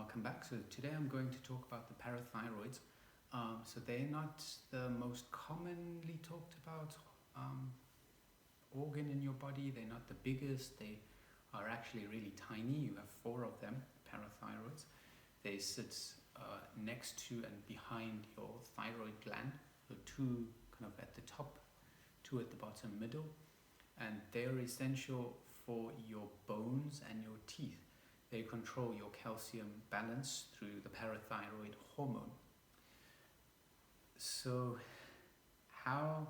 welcome back. So today I'm going to talk about the parathyroids. So they're not the most commonly talked about organ in your body. They're not the biggest. They are actually really tiny. You have 4 of them, parathyroids. They sit next to and behind your thyroid gland. So 2 kind of at the top, 2 at the bottom middle. And they're essential for your bones and your teeth. They control your calcium balance through the parathyroid hormone. So how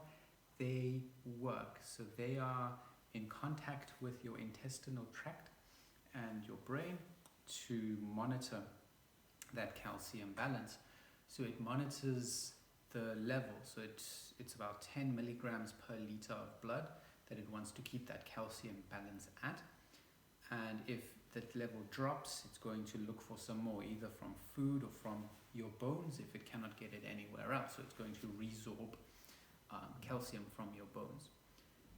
they work, so they are in contact with your intestinal tract and your brain to monitor that calcium balance. So it monitors the level, so it's about 10 milligrams per liter of blood that it wants to keep that calcium balance at. And if that level drops, it's going to look for some more, either from food or from your bones if it cannot get it anywhere else. So it's going to resorb calcium from your bones.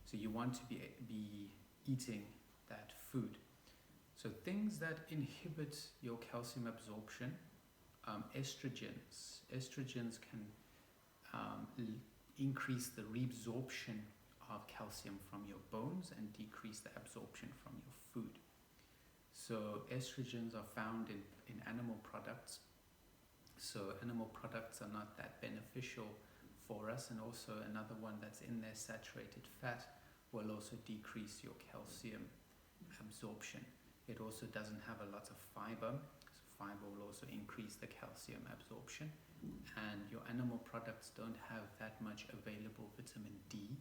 So you want to be eating that food. So things that inhibit your calcium absorption, estrogens. Estrogens can increase the reabsorption of calcium from your bones and decrease the absorption from your food. So estrogens are found in animal products. So animal products are not that beneficial for us, and also another one that's in there, saturated fat, will also decrease your calcium absorption. It also doesn't have a lot of fiber, so fiber will also increase the calcium absorption. And your animal products don't have that much available vitamin D,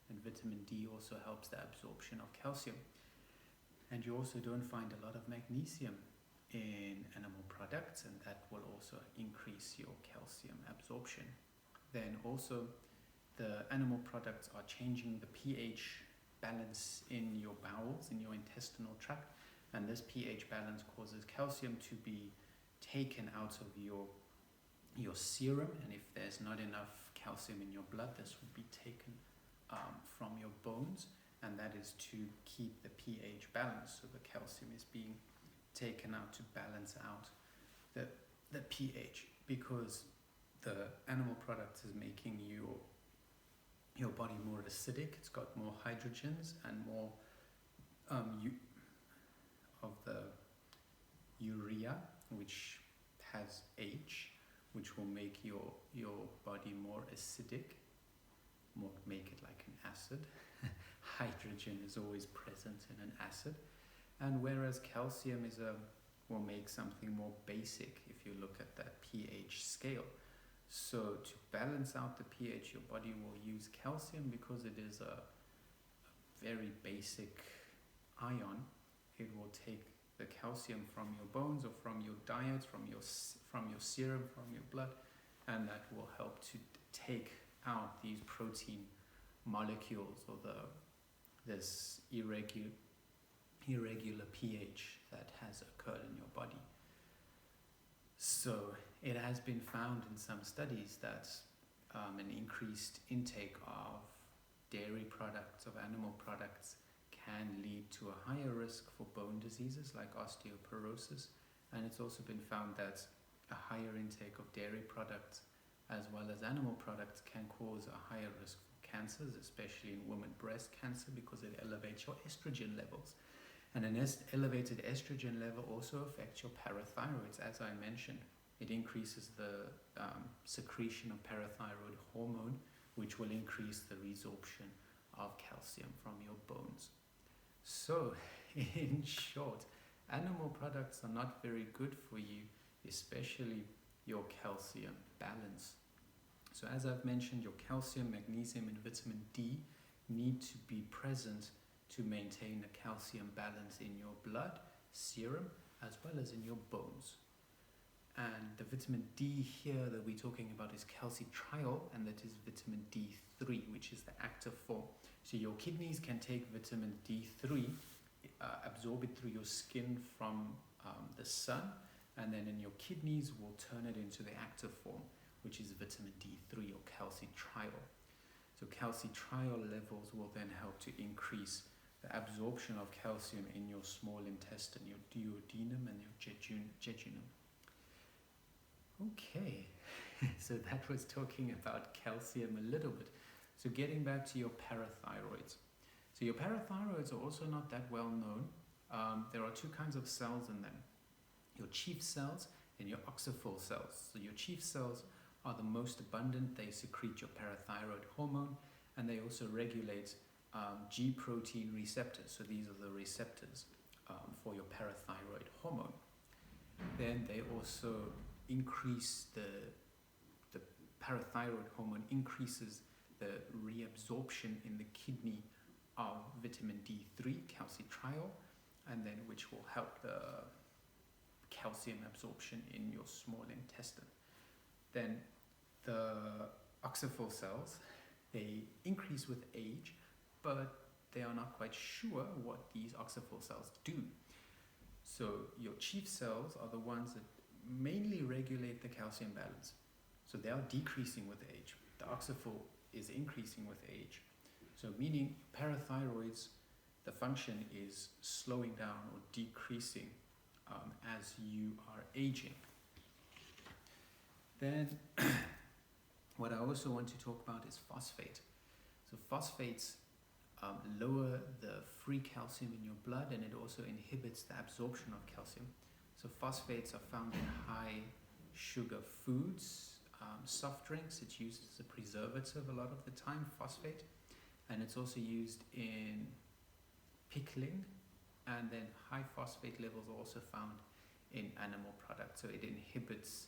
and vitamin D also helps the absorption of calcium. And you also don't find a lot of magnesium in animal products, and that will also increase your calcium absorption. Then also the animal products are changing the pH balance in your bowels, in your intestinal tract, and this pH balance causes calcium to be taken out of your serum, and if there's not enough calcium in your blood, this will be taken from your bones, and that is to keep the pH balance. So the calcium is being taken out to balance out the pH, because the animal product is making your body more acidic. It's got more hydrogens and more of the urea, which has H, which will make your body more acidic, make it like an acid. Hydrogen is always present in an acid, and whereas calcium will make something more basic if you look at that pH scale. So to balance out the pH, your body will use calcium because it is a very basic ion. It will take the calcium from your bones or from your diet, from your serum, from your blood, and that will help to take out these protein molecules or this irregular pH that has occurred in your body. So it has been found in some studies that an increased intake of dairy products, of animal products, can lead to a higher risk for bone diseases like osteoporosis. And it's also been found that a higher intake of dairy products as well as animal products can cause a higher risk for cancers, especially in women breast cancer, because it elevates your estrogen levels. And an elevated estrogen level also affects your parathyroids, as I mentioned. It increases the secretion of parathyroid hormone, which will increase the resorption of calcium from your bones. So, in short, animal products are not very good for you, especially your calcium balance. So as I've mentioned, your calcium, magnesium, and vitamin D need to be present to maintain a calcium balance in your blood, serum, as well as in your bones. And the vitamin D here that we're talking about is calcitriol, and that is vitamin D3, which is the active form. So your kidneys can take vitamin D3, absorb it through your skin from the sun, and then in your kidneys will turn it into the active form, which is vitamin D3 or calcitriol. So calcitriol levels will then help to increase the absorption of calcium in your small intestine, your duodenum and your jejunum. Okay, so that was talking about calcium a little bit. So getting back to your parathyroids. So your parathyroids are also not that well known. There are two kinds of cells in them. Your chief cells and your oxyphil cells. So your chief cells are the most abundant. They secrete your parathyroid hormone, and they also regulate G protein receptors. So these are the receptors for your parathyroid hormone. Then they also increase the parathyroid hormone increases the reabsorption in the kidney of vitamin D3, calcitriol, and then which will help the calcium absorption in your small intestine. Then the oxyphil cells, they increase with age, but they are not quite sure what these oxyphil cells do. So your chief cells are the ones that mainly regulate the calcium balance. So they are decreasing with age. The oxyphil is increasing with age. So meaning parathyroids, the function is slowing down or decreasing as you are aging. Then what I also want to talk about is phosphate. So phosphates lower the free calcium in your blood, and it also inhibits the absorption of calcium. So phosphates are found in high sugar foods, soft drinks. It's used as a preservative a lot of the time, phosphate, and it's also used in pickling, and then high phosphate levels are also found in animal products. So it inhibits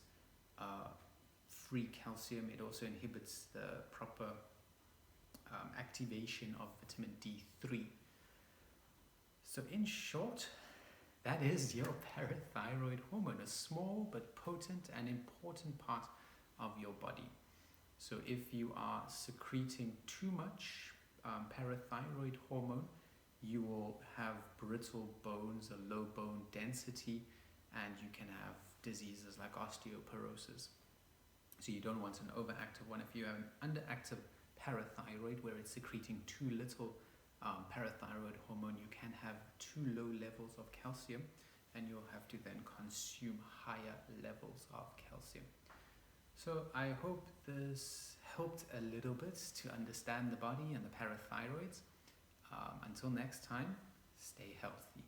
free calcium. It also inhibits the proper activation of vitamin D3. So in short, that is your parathyroid hormone, a small but potent and important part of your body. So if you are secreting too much parathyroid hormone, you will have brittle bones, a low bone density, and you can have diseases like osteoporosis. So you don't want an overactive one. If you have an underactive parathyroid where it's secreting too little parathyroid hormone, you can have too low levels of calcium, and you'll have to then consume higher levels of calcium. So I hope this helped a little bit to understand the body and the parathyroids. Until next time, stay healthy.